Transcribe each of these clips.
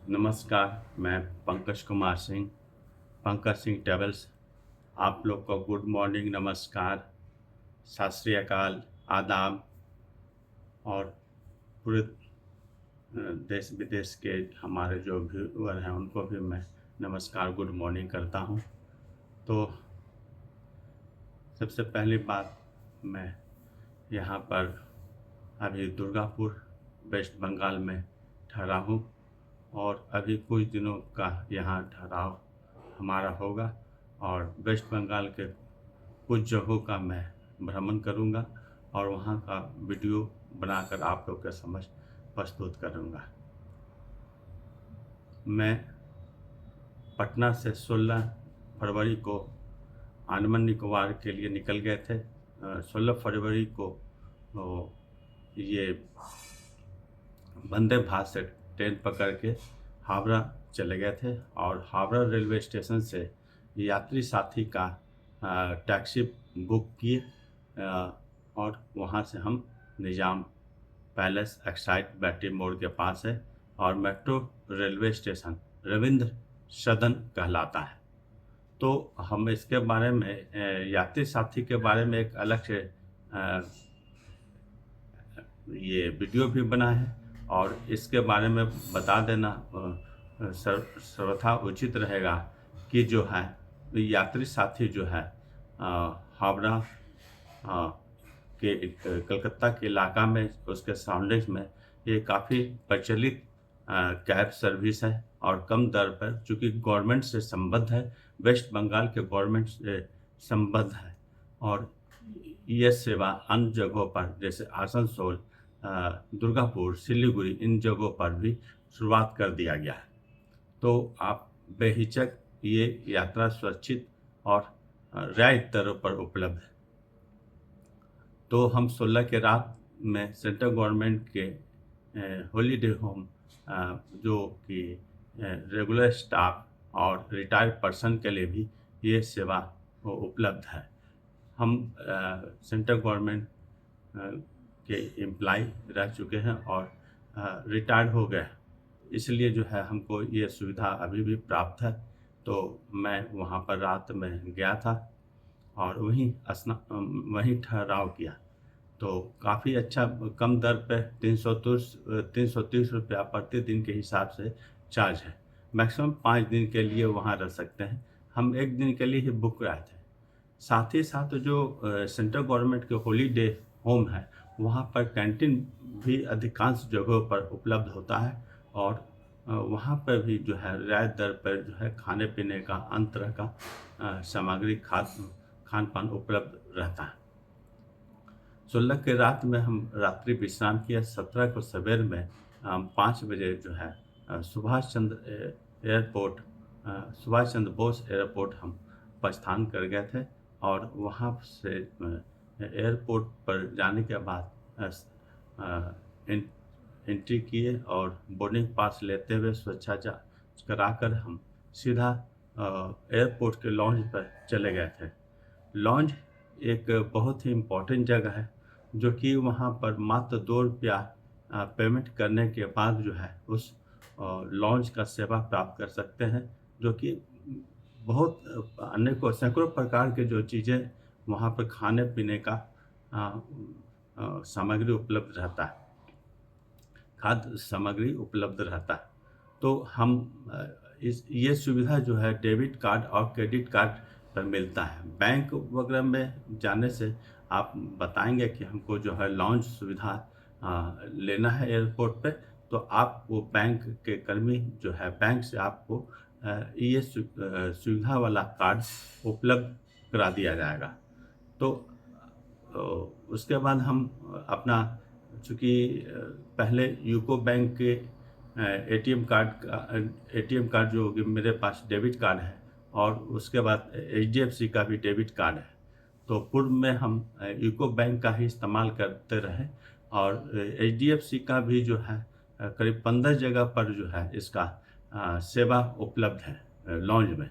नमस्कार, मैं पंकज कुमार सिंह, पंकज सिंह ट्रैवल्स। आप लोग को गुड मॉर्निंग, नमस्कार, सत श्री अकाल, आदाब और पूरे देश विदेश के हमारे जो व्यूअर हैं उनको भी मैं नमस्कार, गुड मॉर्निंग करता हूं। तो सबसे पहली बात, मैं यहाँ पर अभी दुर्गापुर, वेस्ट बंगाल में ठहरा हूँ और अभी कुछ दिनों का यहाँ ठहराव हमारा होगा और वेस्ट बंगाल के कुछ जगहों का मैं भ्रमण करूँगा और वहाँ का वीडियो बनाकर आप लोग के समक्ष प्रस्तुत करूँगा। मैं पटना से 16 फरवरी को अंडमान निकोबार के लिए निकल गए थे। 16 फरवरी को ये वंदे भारत से ट्रेन पकड़ के हावड़ा चले गए थे और हावड़ा रेलवे स्टेशन से यात्री साथी का टैक्सी बुक किए और वहाँ से हम निज़ाम पैलेस एक्साइड बैटरी मोड़ के पास है और मेट्रो रेलवे स्टेशन रविंद्र सदन कहलाता है। तो हम इसके बारे में यात्री साथी के बारे में एक अलग से ये वीडियो भी बना है और इसके बारे में बता देना सर्वथा उचित रहेगा कि जो है यात्री साथी जो है हावड़ा के कलकत्ता के इलाका में उसके सराउंडिंग्स में ये काफ़ी प्रचलित कैब सर्विस है और कम दर पर, चूँकि गवर्नमेंट से संबद्ध है, वेस्ट बंगाल के गवर्नमेंट से संबद्ध है और ये सेवा अन्य जगहों पर जैसे आसनसोल, दुर्गापुर, सिलीगुड़ी इन जगहों पर भी शुरुआत कर दिया गया है। तो आप बेहिचक ये यात्रा सुरक्षित और रियायत दरों पर उपलब्ध है। तो हम 16 के रात में सेंट्रल गवर्नमेंट के हॉलीडे होम जो कि रेगुलर स्टाफ और रिटायर्ड पर्सन के लिए भी ये सेवा उपलब्ध है। हम सेंट्रल गवर्नमेंट के एम्प्लॉय रह चुके हैं और रिटायर्ड हो गए, इसलिए जो है हमको ये सुविधा अभी भी प्राप्त है। तो मैं वहाँ पर रात में गया था और वहीं ठहराव किया। तो काफ़ी अच्छा कम दर पे 330 रुपया प्रतिदिन के हिसाब से चार्ज है। मैक्सिमम 5 दिन के लिए वहाँ रह सकते हैं। हम 1 दिन के लिए ही बुक कराए थे। साथ ही साथ जो सेंट्रल गवर्नमेंट के हॉलीडे होम है वहाँ पर कैंटीन भी अधिकांश जगहों पर उपलब्ध होता है और वहाँ पर भी जो है रियायत दर पर जो है खाने पीने का अन्य तरह का सामग्री खान पान उपलब्ध रहता है। 16 के रात में हम रात्रि विश्राम किया। 17 को सवेर में 5 बजे जो है सुभाष चंद्र बोस एयरपोर्ट हम प्रस्थान कर गए थे और वहाँ से एयरपोर्ट पर जाने के बाद एंट्री किए और बोर्डिंग पास लेते हुए सुरक्षा जांच कराकर हम सीधा एयरपोर्ट के लॉन्ज पर चले गए थे। लॉन्ज एक बहुत ही इम्पोर्टेंट जगह है जो कि वहाँ पर मात्र 2 रुपया पेमेंट करने के बाद जो है उस लॉन्ज का सेवा प्राप्त कर सकते हैं, जो कि बहुत अनेकों सैकड़ों प्रकार के जो चीज़ें वहाँ पर खाने पीने का सामग्री उपलब्ध रहता है, खाद्य सामग्री उपलब्ध रहता है। तो हम ये सुविधा जो है डेबिट कार्ड और क्रेडिट कार्ड पर मिलता है। बैंक वगैरह में जाने से आप बताएंगे कि हमको जो है लॉन्ज सुविधा लेना है एयरपोर्ट पे, तो आप वो बैंक के कर्मी जो है बैंक से आपको ये सुविधा वाला कार्ड उपलब्ध करा दिया जाएगा। तो उसके बाद हम अपना, चूँकि पहले यूको बैंक के एटीएम कार्ड जो कि मेरे पास डेबिट कार्ड है और उसके बाद एचडीएफसी का भी डेबिट कार्ड है, तो पूर्व में हम यूको बैंक का ही इस्तेमाल करते रहे और एचडीएफसी का भी जो है करीब 15 जगह पर जो है इसका सेवा उपलब्ध है लॉन्ज में।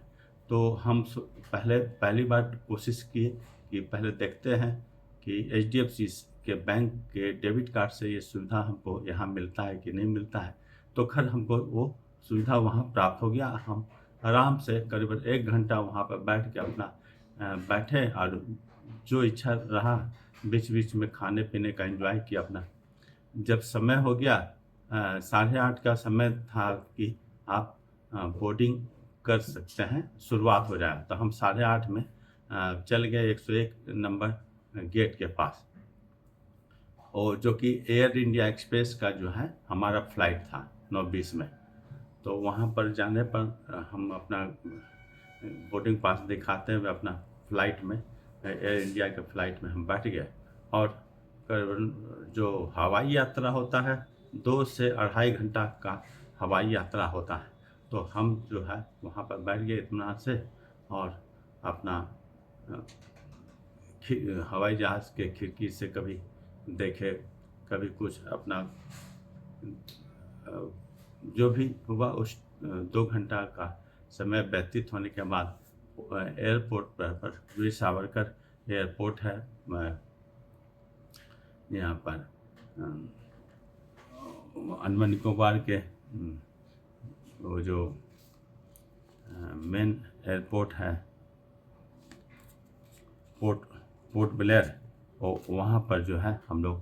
तो हम पहली बार कोशिश किए कि पहले देखते हैं कि एचडीएफसी के बैंक के डेबिट कार्ड से ये सुविधा हमको यहाँ मिलता है कि नहीं मिलता है। तो खैर हमको वो सुविधा वहाँ प्राप्त हो गया। हम आराम से करीबन 1 घंटा वहाँ पर बैठ के अपना बैठे और जो इच्छा रहा बीच-बीच में खाने-पीने का एन्जॉय किया अपना। जब समय हो गया 8:30 का समय था कि आप बोर्डिंग कर सकते हैं, शुरुआत हो जाए। तो हम 8:30 में चल गए 101 नंबर गेट के पास। और जो कि एयर इंडिया एक्सप्रेस का जो है हमारा फ्लाइट था 9:20 में। तो वहाँ पर जाने पर हम अपना बोर्डिंग पास दिखाते हुए अपना फ्लाइट में एयर इंडिया के फ्लाइट में हम बैठ गए। और करीबन जो हवाई यात्रा होता है 2 से 2.5 घंटा का हवाई यात्रा होता है। तो हम जो है वहाँ पर बैठ गए इत्मीनान से और अपना अ, हवाई जहाज़ के खिड़की से कभी देखे, कभी कुछ अपना अ, जो भी हुआ उस 2 घंटा का समय व्यतीत होने के बाद एयरपोर्ट पर वीर सावरकर एयरपोर्ट है यहाँ पर अंडमान निकोबार के वो जो मेन एयरपोर्ट है पोर्ट पोर्ट ब्लेयर, और वहाँ पर जो है हम लोग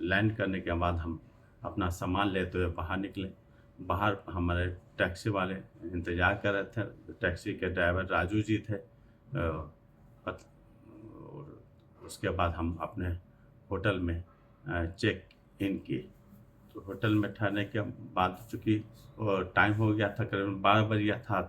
लैंड करने के बाद हम अपना सामान लेते हुए बाहर निकले। बाहर हमारे टैक्सी वाले इंतज़ार कर रहे थे। टैक्सी के ड्राइवर राजू जी थे। और उसके बाद हम अपने होटल में चेक इन किए। तो होटल में ठहरने के बाद चूँकि टाइम हो गया था, करीबन 12 बज गया था,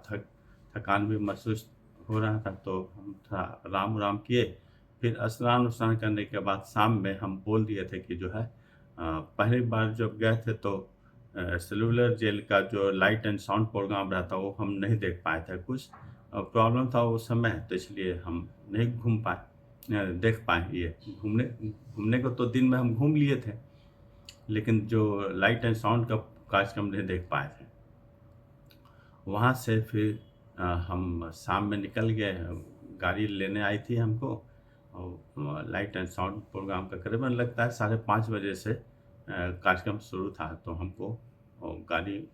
थकान भी महसूस हो रहा था, तो हम थोड़ा आराम किए। फिर स्नान करने के बाद शाम में हम बोल दिए थे कि जो है पहली बार जब गए थे तो सेलुलर जेल का जो लाइट एंड साउंड प्रोग्राम रहता वो हम नहीं देख पाए थे। कुछ प्रॉब्लम था उस समय, तो इसलिए हम नहीं घूम पाए, देख पाए। ये घूमने को तो दिन में हम घूम लिए थे, लेकिन जो लाइट एंड साउंड का कार्यक्रम नहीं देख पाए थे। वहाँ से फिर हम शाम में निकल गए। गाड़ी लेने आई थी हमको, और लाइट एंड साउंड प्रोग्राम का करीबन लगता है 5:30 बजे से कार्यक्रम शुरू था। तो हमको गाड़ी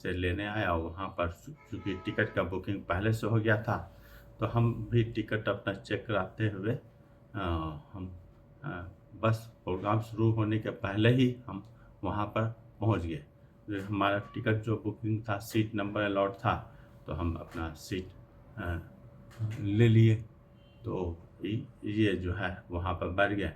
से लेने आया। वहाँ पर चूँकि टिकट का बुकिंग पहले से हो गया था, तो हम भी टिकट अपना चेक कराते हुए हम बस प्रोग्राम शुरू होने के पहले ही हम वहाँ पर पहुँच गए। फिर हमारा टिकट जो बुकिंग था, सीट नंबर अलॉट था, तो हम अपना सीट ले लिए। तो ये जो है वहाँ पर बैठ गए।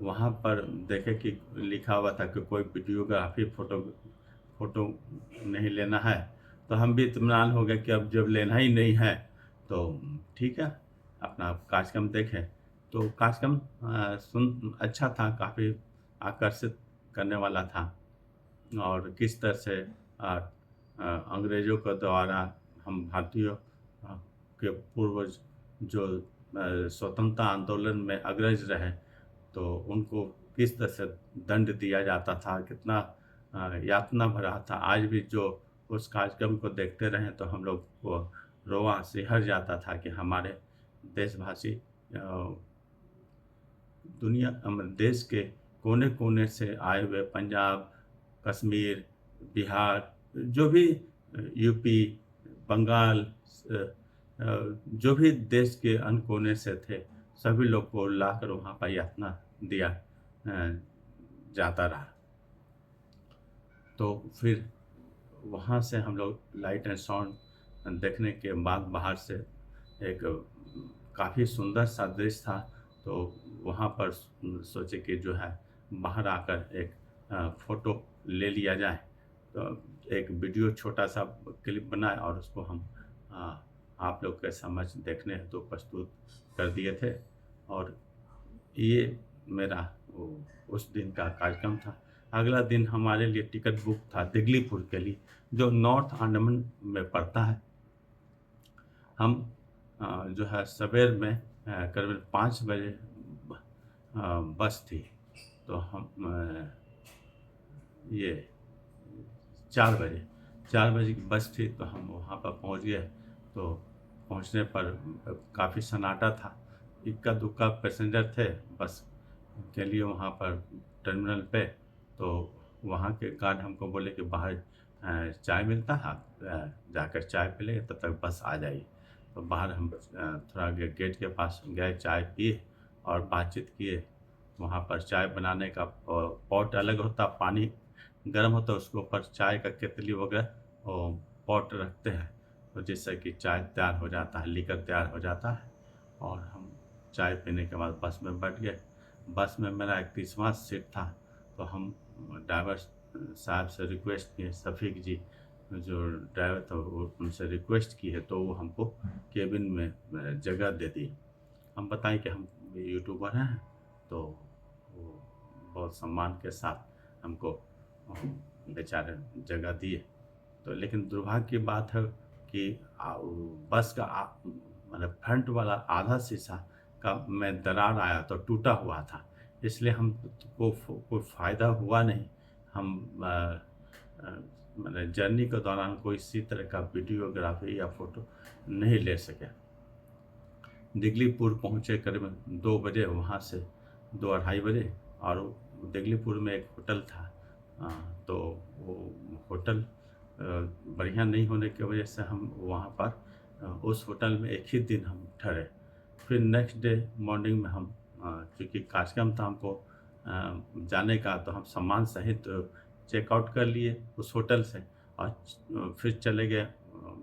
वहाँ पर देखे कि लिखा हुआ था कि कोई वीडियोग्राफी फ़ोटो नहीं लेना है। तो हम भी इत्मीनान हो गए कि अब जब लेना ही नहीं है तो ठीक है, अपना कार्यक्रम देखें। तो कार्यक्रम अच्छा था, काफ़ी आकर्षित करने वाला था। और किस तरह से अंग्रेज़ों के द्वारा हम भारतीयों के पूर्वज जो स्वतंत्रता आंदोलन में अग्रज रहे, तो उनको किस तरह से दंड दिया जाता था, कितना यातना भरा था। आज भी जो उस कार्यक्रम को देखते रहें तो हम लोग को रोआँ सिहर जाता था कि हमारे देशवासी देश के कोने-कोने से आए हुए, पंजाब, कश्मीर, बिहार, जो भी यूपी, बंगाल, जो भी देश के अन्य कोने से थे, सभी लोग को लाकर वहाँ पर यातना दिया जाता रहा। तो फिर वहाँ से हम लोग लाइट एंड साउंड देखने के बाद बाहर से एक काफ़ी सुंदर सा दृश्य था। तो वहाँ पर सोचे कि जो है बाहर आकर एक फ़ोटो ले लिया जाए। तो एक वीडियो छोटा सा क्लिप बनाए और उसको हम आप लोग के समझ देखने हेतु तो प्रस्तुत कर दिए थे। और ये मेरा उस दिन का कार्यक्रम था। अगला दिन हमारे लिए टिकट बुक था दिगलीपुर के लिए, जो नॉर्थ अंडमान में पड़ता है। हम जो है सवेर में करीबन 5 बजे बस थी। तो हम ये 4 बजे की बस थी, तो हम वहाँ पर पहुँच गए। तो पहुँचने पर काफ़ी सन्नाटा था। इक्का-दुक्का पैसेंजर थे बस के लिए वहाँ पर टर्मिनल पे। तो वहाँ के गार्ड हमको बोले कि बाहर चाय मिलता है, आप जाकर चाय पी लेंगे, तब तक बस आ जाइए। तो बाहर हम थोड़ा गेट के पास गए, चाय पिए और बातचीत किए। वहाँ पर चाय बनाने का पॉट अलग होता, पानी गर्म होता है, उसके ऊपर चाय का केतली वगैरह वो पॉट रखते हैं, तो जिससे कि चाय तैयार हो जाता है, लीकर तैयार हो जाता है। और हम चाय पीने के बाद बस में बैठ गए। बस में मेरा 31वां सीट था, तो हम ड्राइवर साहब से रिक्वेस्ट किए, शफीक जी जो ड्राइवर था वो उनसे रिक्वेस्ट की है, तो वो हमको केबिन में जगह दे दी। हम बताएं कि हम यूट्यूबर हैं, तो वो बहुत सम्मान के साथ हमको बेचारे जगह दिए। तो लेकिन दुर्भाग्य की बात है कि बस का मतलब फ्रंट वाला आधा शीशा का में दरार आया तो टूटा हुआ था, इसलिए हम को कोई फ़ायदा हुआ नहीं। हम मतलब जर्नी के दौरान कोई इसी तरह का वीडियोग्राफी या फ़ोटो नहीं ले सके। दिगलीपुर पहुँचे करीब 2 बजे, वहाँ से 2 अढ़ाई बजे, और दिगलीपुर में एक होटल था। तो वो होटल बढ़िया नहीं होने की वजह से हम वहाँ पर उस होटल में एक ही दिन हम ठहरे। फिर नेक्स्ट डे मॉर्निंग में हम चूँकि कार्यक्रम था हमको जाने का, तो हम सामान सहित चेकआउट कर लिए उस होटल से, और फिर चले गए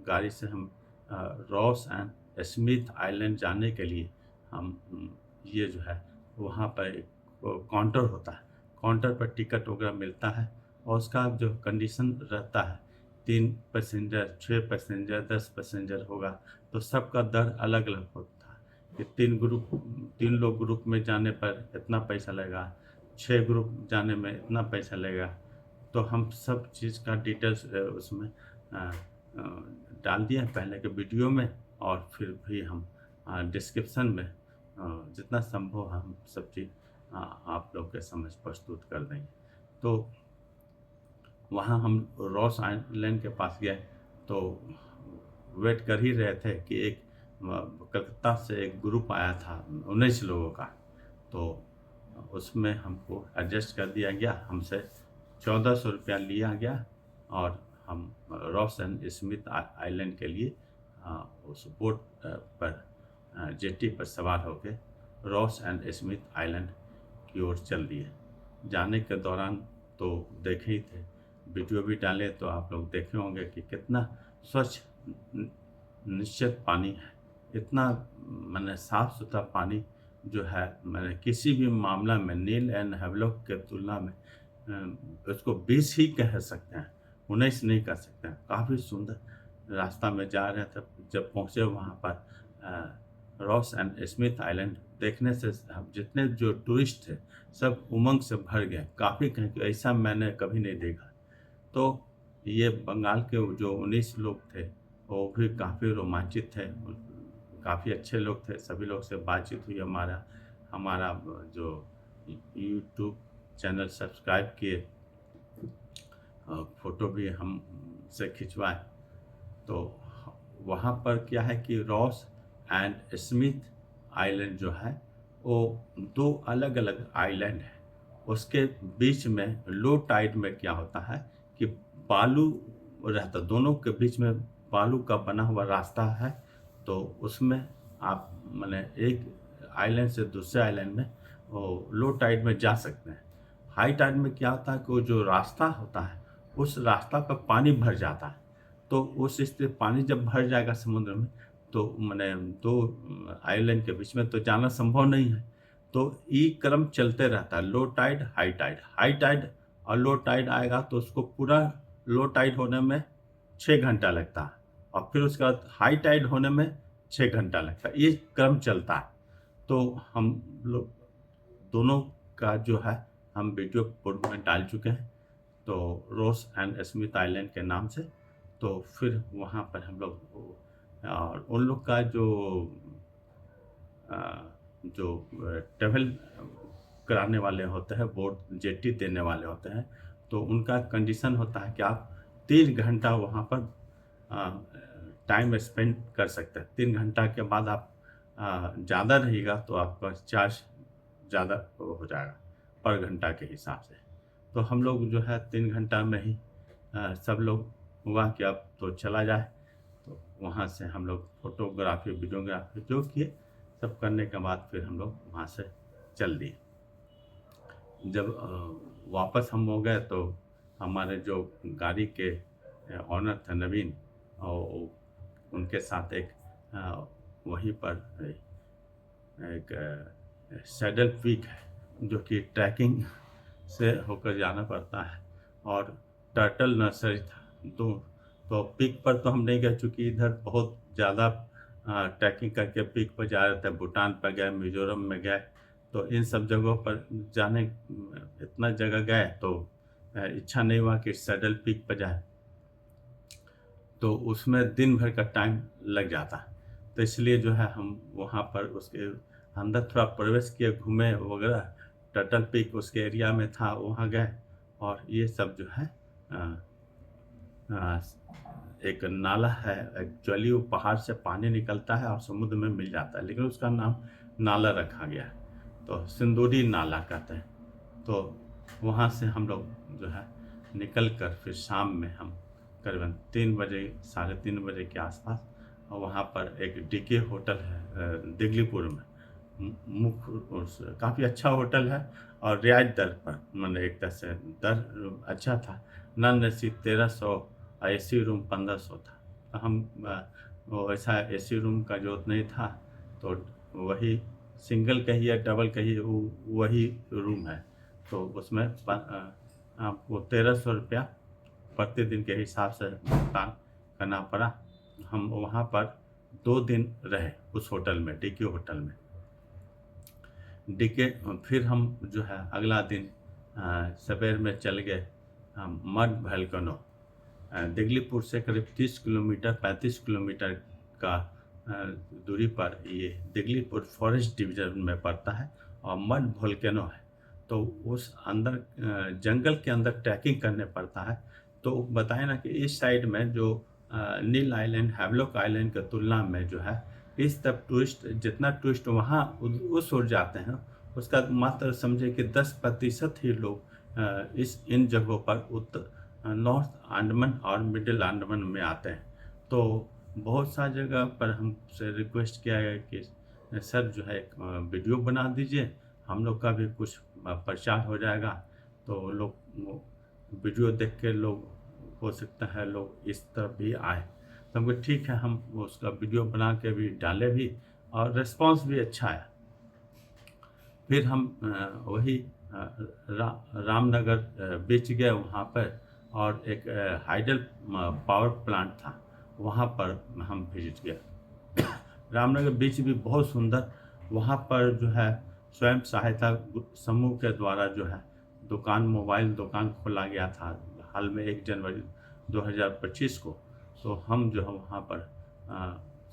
गाड़ी से हम रॉस एंड स्मिथ आइलैंड जाने के लिए। हम ये जो है वहाँ पर एक काउंटर होता है, काउंटर पर टिकट वगैरह मिलता है, और उसका जो कंडीशन रहता है 3 पैसेंजर, 6 पैसेंजर, 10 पैसेंजर होगा, तो सबका दर अलग अलग होता है कि 3 लोग ग्रुप में जाने पर इतना पैसा लगेगा, 6 ग्रुप जाने में इतना पैसा लगेगा। तो हम सब चीज़ का डिटेल्स उसमें डाल दिए पहले के वीडियो में, और फिर भी हम डिस्क्रिप्शन में जितना संभव हम सब चीज़ आप लोग के समझ प्रस्तुत कर देंगे। तो वहाँ हम रॉस आइलैंड के पास गए, तो वेट कर ही रहे थे कि एक कलकत्ता से एक ग्रुप आया था 19 लोगों का, तो उसमें हमको एडजस्ट कर दिया गया। हमसे 1400 रुपया लिया गया, और हम रॉस एंड स्मिथ आइलैंड के लिए उस बोट पर जेटी पर सवार होकर रॉस एंड स्मिथ आइलैंड की ओर चल दिए। जाने के दौरान तो देखे ही थे, वीडियो भी डाले, तो आप लोग देखे होंगे कि कितना स्वच्छ निश्चित पानी है, इतना मैंने साफ़ सुथरा पानी जो है, मैंने किसी भी मामला में नील एंड हेवलॉक के तुलना में उसको 20 ही कह सकते हैं, 19 नहीं कह सकते हैं। काफ़ी सुंदर रास्ता में जा रहे थे, जब पहुँचे वहाँ पर रॉस एंड स्मिथ आइलैंड देखने से हम जितने जो टूरिस्ट थे सब उमंग से भर गए। काफ़ी कहें कि ऐसा मैंने कभी नहीं देखा। तो ये बंगाल के जो 19 लोग थे वो भी काफ़ी रोमांचित थे, काफ़ी अच्छे लोग थे, सभी लोग से बातचीत हुई। हमारा जो यूट्यूब चैनल सब्सक्राइब किए, फ़ोटो भी हम से खिंचवाए। तो वहाँ पर क्या है कि रॉस एंड स्मिथ आइलैंड जो है वो 2 अलग अलग आइलैंड है। उसके बीच में लो टाइड में क्या होता है कि बालू रहता, दोनों के बीच में बालू का बना हुआ रास्ता है, तो उसमें आप माने एक आइलैंड से दूसरे आइलैंड में वो लो टाइड में जा सकते हैं। हाई टाइड में क्या होता है कि वो जो रास्ता होता है उस रास्ता पर पानी भर जाता है, तो उस स्थिति पानी जब भर जाएगा समुद्र में, तो माने 2 आइलैंड के बीच में तो जाना संभव नहीं है। तो ये क्रम चलते रहता है, low tide, high tide, high tide और लो टाइड आएगा तो उसको पूरा लो टाइड होने में 6 घंटा लगता है, और फिर उसके बाद हाई टाइड होने में 6 घंटा लगता है, ये क्रम चलता है। तो हम लोग दोनों का जो है हम वीडियो पूर्व में डाल चुके हैं, तो रॉस एंड स्मिथ आइलैंड के नाम से। तो फिर वहाँ पर हम लोग और उन लोग का जो ट्रैवल कराने वाले होते हैं, बोट जेटी देने वाले होते हैं, तो उनका कंडीशन होता है कि आप 3 घंटा वहाँ पर टाइम स्पेंड कर सकते हैं। 3 घंटा के बाद आप ज़्यादा रहेगा तो आपका चार्ज ज़्यादा हो जाएगा पर घंटा के हिसाब से। तो हम लोग जो है 3 घंटा में ही सब लोग हुआ कि अब तो चला जाए। तो वहाँ से हम लोग फ़ोटोग्राफ़ी, वीडियोग्राफ़ी जो किए, सब करने के बाद फिर हम लोग वहाँ से चल दिए। जब वापस हम हो गए तो हमारे जो गाड़ी के ऑनर थे नवीन, और उनके साथ एक वहीं पर एक सैडल पीक है जो कि ट्रैकिंग से होकर जाना पड़ता है, और टर्टल नर्सरी था। तो पीक पर तो हम नहीं गए, चूँकि इधर बहुत ज़्यादा ट्रैकिंग करके पीक पर जा रहे थे। भूटान पर गए, मिज़ोरम में गए, तो इन सब जगहों पर जाने इतना जगह गए तो इच्छा नहीं हुआ कि सैडल पीक पर जाए, तो उसमें दिन भर का टाइम लग जाता। तो इसलिए जो है हम वहाँ पर उसके अंदर थोड़ा प्रवेश किए, घूमे वगैरह। टर्टल पीक उसके एरिया में था, वहाँ गए, और ये सब जो है एक नाला है। एक्चुअली वो पहाड़ से पानी निकलता है और समुद्र में मिल जाता है, लेकिन उसका नाम नाला रखा गया है, तो सिंदूरी नाला कहते हैं। तो वहाँ से हम लोग जो है निकल कर फिर शाम में हम करीबन 3 बजे, साढ़े 3 बजे के आसपास, और वहाँ पर एक डीके होटल है दिगलीपुर में। मुख्य काफ़ी अच्छा होटल है, और रियायत दर पर, मतलब एक तरह से दर अच्छा था। नॉन एसी 1300 और एसी रूम 1500 था। तो हम वो ऐसा एसी रूम का ज़रूरत नहीं था, तो वही सिंगल कहिए डबल कहिए वही रूम है। तो उसमें आपको 1300 रुपया प्रतिदिन के हिसाब से भुगतान करना पड़ा। हम वहाँ पर 2 दिन रहे उस होटल में, डीके होटल में। डीके फिर हम जो है अगला दिन सवेर में चल गए मड वोल्केनो। दिगलीपुर से करीब 30 किलोमीटर 35 किलोमीटर का दूरी पर ये दिगलीपुर फॉरेस्ट डिवीज़न में पड़ता है, और मड वोल्केनो है। तो उस अंदर जंगल के अंदर ट्रैकिंग करने पड़ता है। तो बताएं ना कि इस साइड में जो नील आइलैंड, हैवलॉक आइलैंड की तुलना में जो है, इस तरफ टूरिस्ट, जितना टूरिस्ट वहाँ उस ओर जाते हैं, उसका मात्र समझे कि 10% ही लोग इन जगहों पर नॉर्थ अंडमान और मिडिल अंडमान में आते हैं। तो बहुत सा जगह पर हमसे रिक्वेस्ट किया गया कि सर जो है एक वीडियो बना दीजिए, हम लोग का भी कुछ प्रचार हो जाएगा। तो लोग वीडियो देख के लोग, हो सकता है लोग इस तरफ भी आए। तो हमको ठीक है, हम उसका वीडियो बना के भी डाले भी, और रिस्पांस भी अच्छा है। फिर हम वही रामनगर बीच गए वहाँ पर, और एक हाइडल पावर प्लांट था, वहाँ पर हम विजिट किया। रामनगर बीच भी बहुत सुंदर। वहाँ पर जो है स्वयं सहायता समूह के द्वारा जो है दुकान, मोबाइल दुकान खोला गया था हाल में 1 जनवरी 2025 को। तो हम जो है वहाँ पर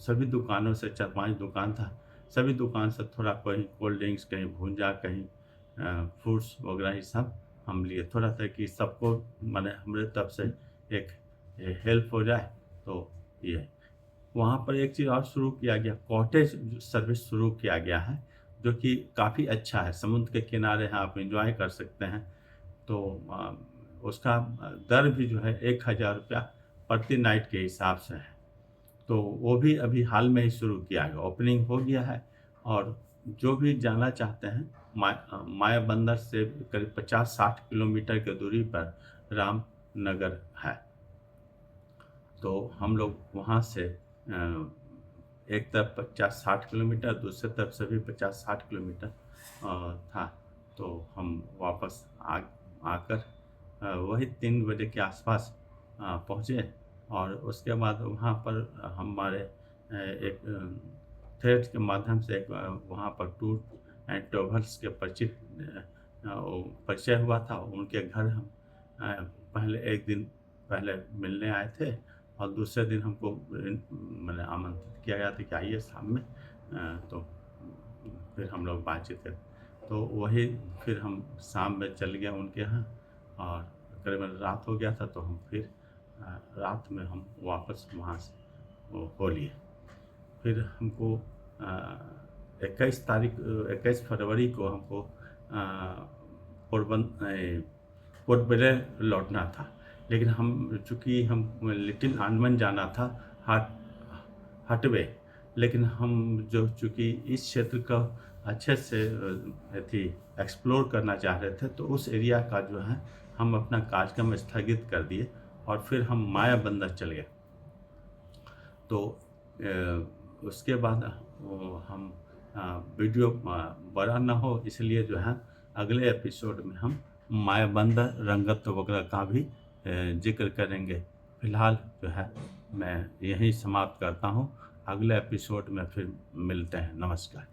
सभी दुकानों से, 4-5 दुकान था, सभी दुकान से थोड़ा, कहीं कोल्ड ड्रिंक्स, कहीं भूंजा, कहीं फ्रूट्स वगैरह, ये सब हम लिए, थोड़ा सा कि सबको माने हमारे तरफ से एक हेल्प हो जाए। तो ये वहाँ पर एक चीज़ और शुरू किया गया, कॉटेज सर्विस शुरू किया गया है, जो कि काफ़ी अच्छा है। समुद्र के किनारे हैं, आप एंजॉय कर सकते हैं। तो उसका दर भी जो है 1000 रुपया प्रति नाइट के हिसाब से है। तो वो भी अभी हाल में ही शुरू किया है, ओपनिंग हो गया है। और जो भी जाना चाहते हैं, माया बंदर से करीब 50-60 किलोमीटर की दूरी पर रामनगर है। तो हम लोग वहाँ से एक तरफ 50-60 किलोमीटर, दूसरे तरफ से भी 50-60 किलोमीटर था। तो हम वापस आकर वही 3 बजे के आसपास पहुँचे, और उसके बाद वहाँ पर हमारे एक थ्रेड के माध्यम से एक वहाँ पर टूर एंड ट्रैवल्स के परिचय हुआ था। उनके घर हम पहले 1 दिन पहले मिलने आए थे, और दूसरे दिन हमको मैंने आमंत्रित किया गया था कि आइए शाम में। तो फिर हम लोग बातचीत करें। तो वही फिर हम शाम में चल गए उनके यहाँ, और करीबन रात हो गया था। तो हम फिर रात में हम वापस वहाँ से हो लिए। फिर हमको 21 फरवरी को हमको पोर्टब्लेयर लौटना था। लेकिन हम चूँकि हम लिटिल अंडमान जाना था हट हटवे, लेकिन हम जो चूँकि इस क्षेत्र का अच्छे से अथी एक्सप्लोर करना चाह रहे थे, तो उस एरिया का जो है हम अपना कार्यक्रम स्थगित कर दिए और फिर हम माया बंदर चले गए। तो उसके बाद हम वीडियो बड़ा ना हो इसलिए जो है अगले एपिसोड में हम माया बंदर रंगत वगैरह का भी जिक्र करेंगे। फिलहाल जो है मैं यहीं समाप्त करता हूँ। अगले एपिसोड में फिर मिलते हैं। नमस्कार।